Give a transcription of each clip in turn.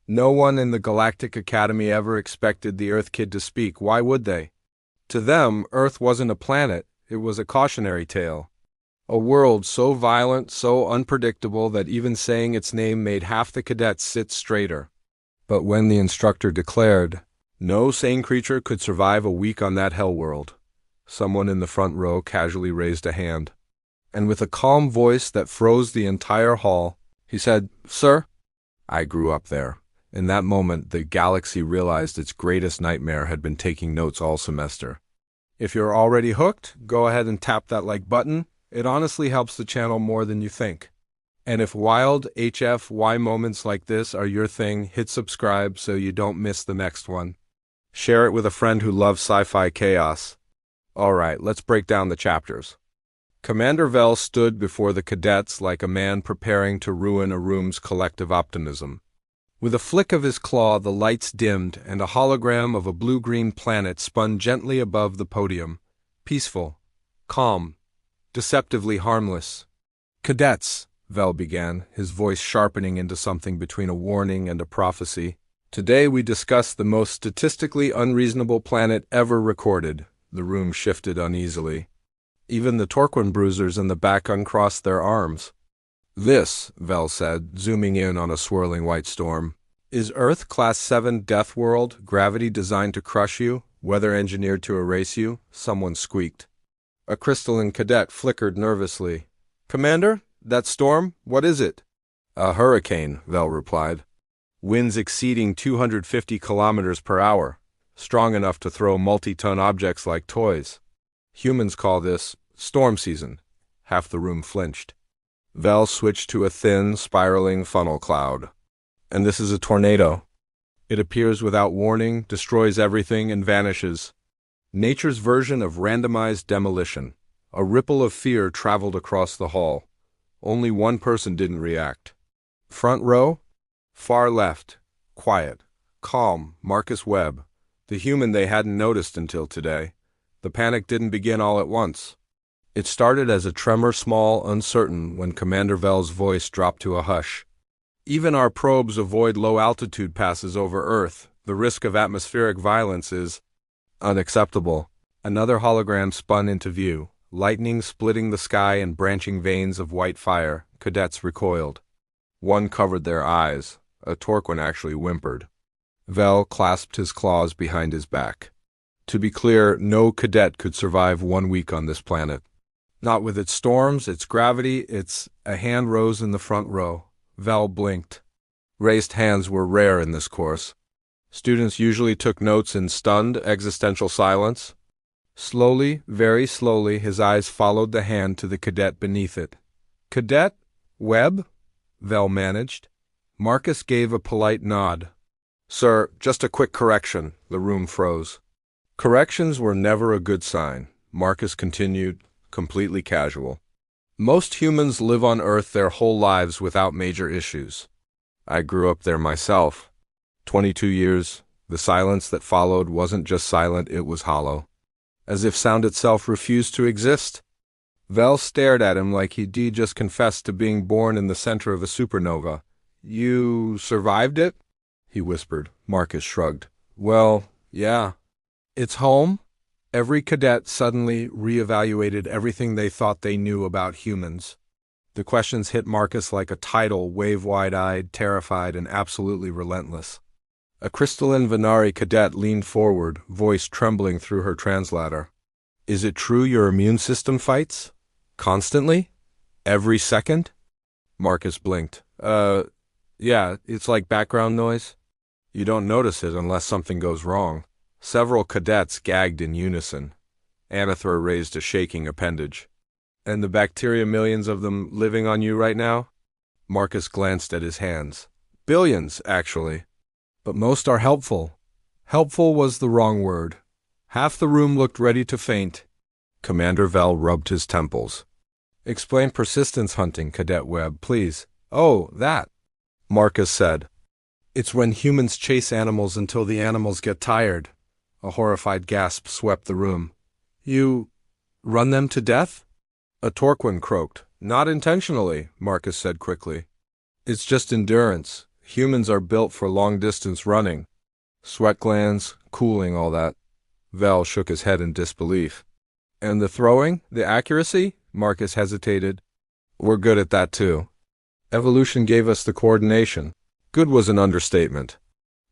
No one in the Galactic Academy ever expected the Earth Kid to speak. Why would they? To them, Earth wasn't a planet, it was a cautionary tale. A world so violent, so unpredictable that even saying its name made half the cadets sit straighter. But when the instructor declared, no sane creature could survive a week on that hell world, someone in the front row casually raised a hand. And with a calm voice that froze the entire hall, he said, "Sir?" I grew up there. In that moment, the galaxy realized its greatest nightmare had been taking notes all semester. If you're already hooked, go ahead and tap that like button. It honestly helps the channel more than you think. And if wild HFY moments like this are your thing, hit subscribe so you don't miss the next one. Share it with a friend who loves sci-fi chaos. Alright, let's break down the chapters. Commander Vel stood before the cadets like a man preparing to ruin a room's collective optimism. With a flick of his claw, the lights dimmed, and a hologram of a blue-green planet spun gently above the podium. Peaceful, calm, deceptively harmless. "Cadets," Vel began, his voice sharpening into something between a warning and a prophecy. "Today we discuss the most statistically unreasonable planet ever recorded." The room shifted uneasily. Even the Torquin bruisers in the back uncrossed their arms. "This," Vel said, zooming in on a swirling white storm, "is Earth Class 7 Deathworld, gravity designed to crush you, weather engineered to erase you," someone squeaked. A crystalline cadet flickered nervously. "Commander, that storm, what is it?" "A hurricane," Vel replied. "Winds exceeding 250 kilometers per hour, strong enough to throw multi-ton objects like toys. Humans call this storm season." Half the room flinched. Vel switched to a thin, spiraling funnel cloud. "And this is a tornado. It appears without warning, destroys everything, and vanishes. Nature's version of randomized demolition." A ripple of fear traveled across the hall. Only one person didn't react. Front row? Far left. Quiet. Calm. Marcus Webb. The human they hadn't noticed until today. The panic didn't begin all at once. It started as a tremor, small, uncertain, when Commander Vel's voice dropped to a hush. "Even our probes avoid low-altitude passes over Earth. The risk of atmospheric violence is unacceptable." Another hologram spun into view, lightning splitting the sky and branching veins of white fire. Cadets recoiled. One covered their eyes. A Torquin actually whimpered. Vel clasped his claws behind his back. To be clear, no cadet could survive 1 week on this planet. Not with its storms, its gravity, its... A hand rose in the front row. Vel blinked. Raised hands were rare in this course. Students usually took notes in stunned, existential silence. Slowly, very slowly, his eyes followed the hand to the cadet beneath it. "Cadet? Webb?" Vel managed. Marcus gave a polite nod. "Sir, just a quick correction." The room froze. Corrections were never a good sign. Marcus continued, completely casual. "Most humans live on Earth their whole lives without major issues. I grew up there myself. 22 years. The silence that followed wasn't just silent, it was hollow. As if sound itself refused to exist. Vel stared at him like he'd just confessed to being born in the center of a supernova. "You survived it?" he whispered. Marcus shrugged. "Well, yeah. It's home?" Every cadet suddenly reevaluated everything they thought they knew about humans. The questions hit Marcus like a tidal wave, wide-eyed, terrified, and absolutely relentless. A crystalline Venari cadet leaned forward, voice trembling through her translator. "Is it true your immune system fights? Constantly? Every second?" Marcus blinked. Yeah, it's like background noise. You don't notice it unless something goes wrong." Several cadets gagged in unison. Anithra raised a shaking appendage. "And the bacteria, millions of them living on you right now?" Marcus glanced at his hands. "Billions, actually. But most are helpful." Helpful was the wrong word. Half the room looked ready to faint. Commander Vel rubbed his temples. "Explain persistence hunting, Cadet Webb, please." "Oh, that," Marcus said. "It's when humans chase animals until the animals get tired." A horrified gasp swept the room. "You run them to death?" A Torquin croaked. "Not intentionally," Marcus said quickly. "It's just endurance. Humans are built for long-distance running. Sweat glands, cooling, all that. Vel shook his head in disbelief. And the throwing? The accuracy? Marcus hesitated. We're good at that too. Evolution gave us the coordination. Good was an understatement.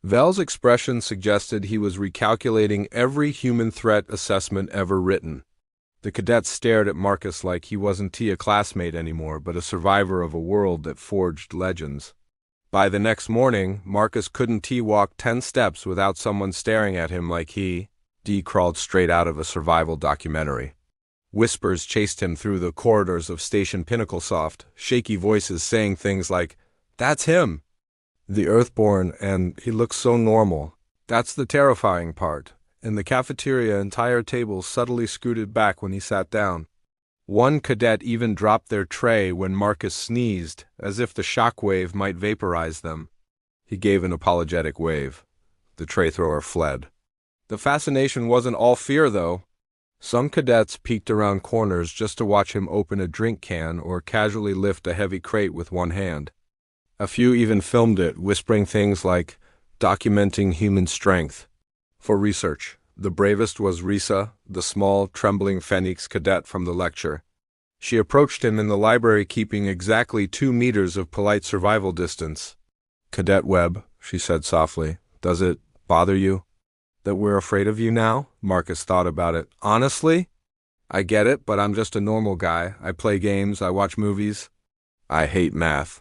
Vel's expression suggested he was recalculating every human threat assessment ever written. The cadets stared at Marcus like he wasn't a classmate anymore, but a survivor of a world that forged legends. By the next morning, Marcus couldn't walk 10 steps without someone staring at him like he crawled straight out of a survival documentary. Whispers chased him through the corridors of Station Pinnaclesoft, shaky voices saying things like, "That's him! The Earthborn, and he looks so normal." That's the terrifying part. In the cafeteria, entire tables subtly scooted back when he sat down. One cadet even dropped their tray when Marcus sneezed, as if the shock wave might vaporize them. He gave an apologetic wave. The tray thrower fled. The fascination wasn't all fear, though. Some cadets peeked around corners just to watch him open a drink can or casually lift a heavy crate with one hand. A few even filmed it, whispering things like, "documenting human strength." For research. The bravest was Risa, the small, trembling Phoenix cadet from the lecture. She approached him in the library, keeping exactly 2 meters of polite survival distance. "Cadet Webb," she said softly, "does it bother you that we're afraid of you now?" Marcus thought about it. "Honestly, I get it, but I'm just a normal guy. I play games, I watch movies. I hate math."